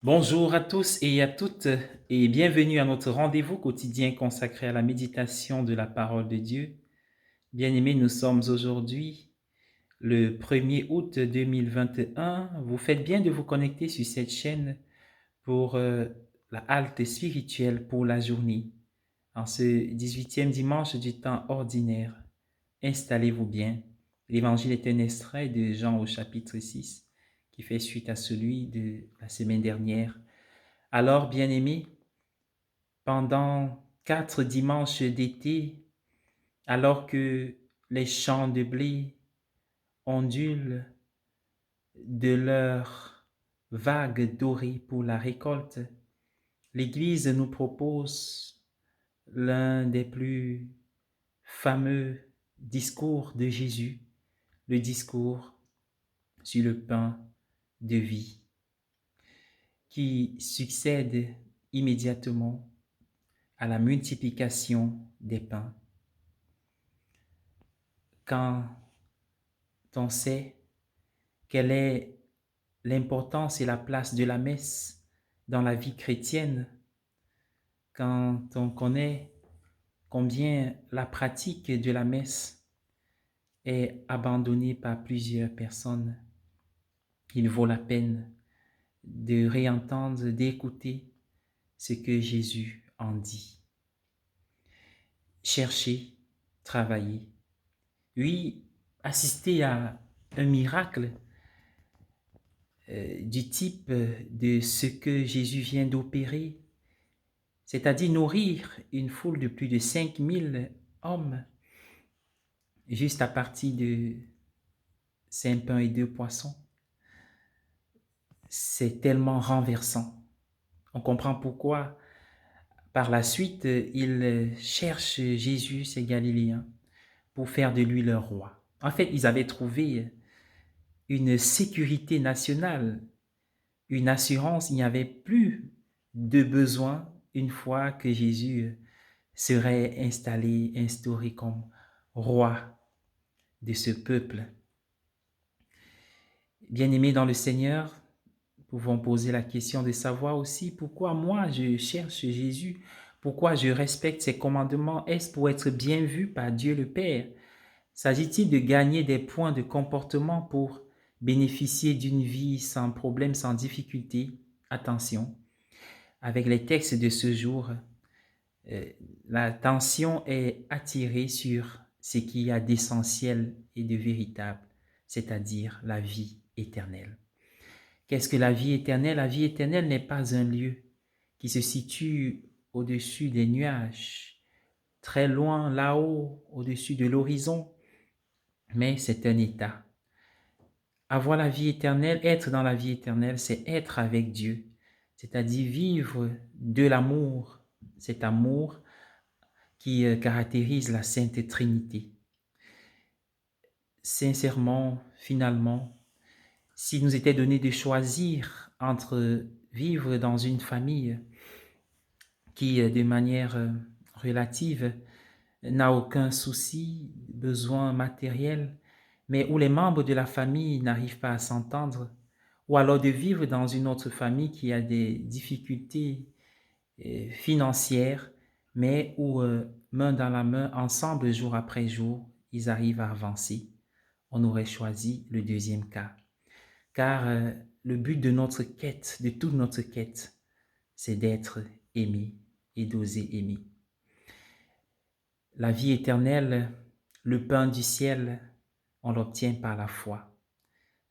Bonjour à tous et à toutes et bienvenue à notre rendez-vous quotidien consacré à la méditation de la parole de Dieu. Bien-aimés, nous sommes aujourd'hui le 1er août 2021. Vous faites bien de vous connecter sur cette chaîne pour la halte spirituelle pour la journée. En ce 18e dimanche du temps ordinaire, installez-vous bien. L'évangile est un extrait de Jean au chapitre 6 qui fait suite à celui de la semaine dernière. Alors, bien-aimés, pendant 4 dimanches d'été, alors que les champs de blé ondulent de leurs vagues dorées pour la récolte, l'Église nous propose l'un des plus fameux discours de Jésus, le discours sur le pain de vie, qui succède immédiatement à la multiplication des pains. Quand on sait quelle est l'importance et la place de la messe dans la vie chrétienne, quand on connaît combien la pratique de la messe est abandonnée par plusieurs personnes, il vaut la peine de réentendre, d'écouter ce que Jésus en dit. Chercher, travailler, oui, assister à un miracle du type de ce que Jésus vient d'opérer, c'est-à-dire nourrir une foule de plus de 5000 hommes juste à partir de 5 pains et 2 poissons. C'est tellement renversant. On comprend pourquoi par la suite ils cherchent Jésus, ces Galiléens, pour faire de lui leur roi. En fait, ils avaient trouvé une sécurité nationale, une assurance. Il n'y avait plus de besoin une fois que Jésus serait installé, instauré comme roi de ce peuple. Bien-aimés dans le Seigneur, nous pouvons poser la question de savoir aussi pourquoi moi je cherche Jésus, pourquoi je respecte ses commandements. Est-ce pour être bien vu par Dieu le Père? S'agit-il de gagner des points de comportement pour bénéficier d'une vie sans problème, sans difficulté? Attention, avec les textes de ce jour, l'attention est attirée sur ce qu'il y a d'essentiel et de véritable, c'est-à-dire la vie éternelle. Qu'est-ce que la vie éternelle? La vie éternelle n'est pas un lieu qui se situe au-dessus des nuages, très loin là-haut, au-dessus de l'horizon, mais c'est un état. Avoir la vie éternelle, être dans la vie éternelle, c'est être avec Dieu, c'est-à-dire vivre de l'amour, cet amour qui caractérise la Sainte Trinité. Sincèrement, finalement, s'il nous était donné de choisir entre vivre dans une famille qui, de manière relative, n'a aucun souci, besoin matériel, mais où les membres de la famille n'arrivent pas à s'entendre, ou alors de vivre dans une autre famille qui a des difficultés financières, mais où, main dans la main, ensemble, jour après jour, ils arrivent à avancer. On aurait choisi le deuxième cas. Car le but de notre quête, de toute notre quête, c'est d'être aimé et d'oser aimer. La vie éternelle, le pain du ciel, on l'obtient par la foi.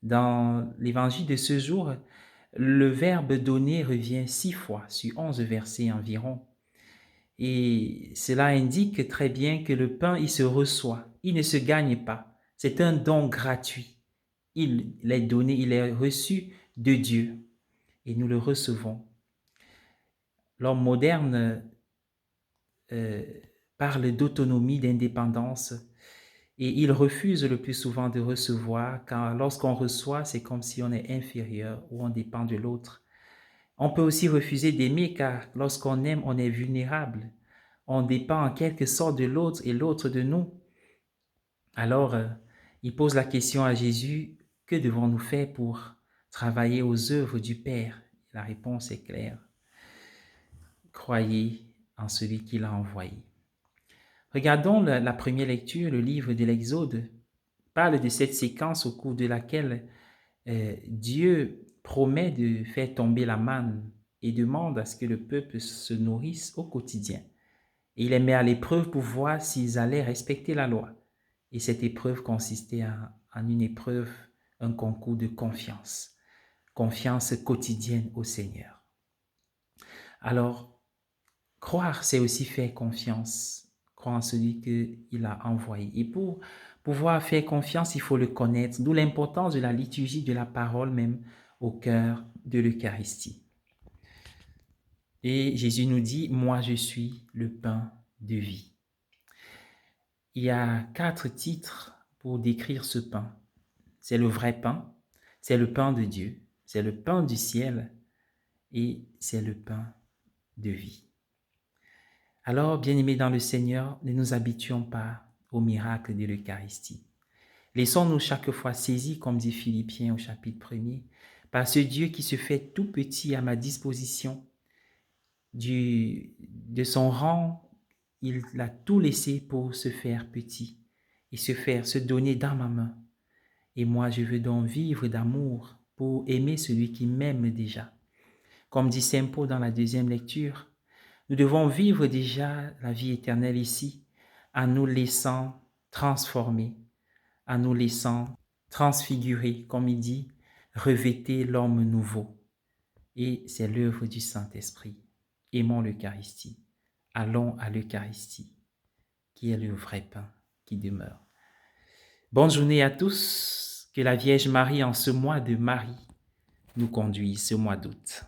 Dans l'évangile de ce jour, le verbe donner revient 6 fois sur 11 versets environ. Et cela indique très bien que le pain, il se reçoit, il ne se gagne pas. C'est un don gratuit. Il est donné, il est reçu de Dieu et nous le recevons. L'homme moderne parle d'autonomie, d'indépendance et il refuse le plus souvent de recevoir car lorsqu'on reçoit, c'est comme si on est inférieur ou on dépend de l'autre. On peut aussi refuser d'aimer car lorsqu'on aime, on est vulnérable. On dépend en quelque sorte de l'autre et l'autre de nous. Alors, il pose la question à Jésus, que devons-nous faire pour travailler aux œuvres du Père? La réponse est claire. Croyez en celui qui l'a envoyé. Regardons la première lecture, le livre de l'Exode parle de cette séquence au cours de laquelle Dieu promet de faire tomber la manne et demande à ce que le peuple se nourrisse au quotidien. Et il les met à l'épreuve pour voir s'ils allaient respecter la loi. Et cette épreuve consistait en une épreuve, un concours de confiance. Confiance quotidienne au Seigneur. Alors, croire, c'est aussi faire confiance. Croire en celui qu'il a envoyé. Et pour pouvoir faire confiance, il faut le connaître. D'où l'importance de la liturgie de la parole même au cœur de l'Eucharistie. Et Jésus nous dit, moi je suis le pain de vie. Il y a 4 titres pour décrire ce pain. C'est le vrai pain, c'est le pain de Dieu, c'est le pain du ciel et c'est le pain de vie. Alors, bien-aimés dans le Seigneur, ne nous habituons pas au miracle de l'Eucharistie. Laissons-nous chaque fois saisis, comme dit Philippiens au chapitre 1er, par ce Dieu qui se fait tout petit à ma disposition. De son rang, il a tout laissé pour se faire petit et se donner dans ma main. Et moi, je veux donc vivre d'amour pour aimer celui qui m'aime déjà. Comme dit Saint Paul dans la deuxième lecture, nous devons vivre déjà la vie éternelle ici en nous laissant transformer, en nous laissant transfigurer, comme il dit, revêtez l'homme nouveau. Et c'est l'œuvre du Saint-Esprit. Aimons l'Eucharistie. Allons à l'Eucharistie, qui est le vrai pain qui demeure. Bonne journée à tous. Que la Vierge Marie, en ce mois de Marie, nous conduise ce mois d'août.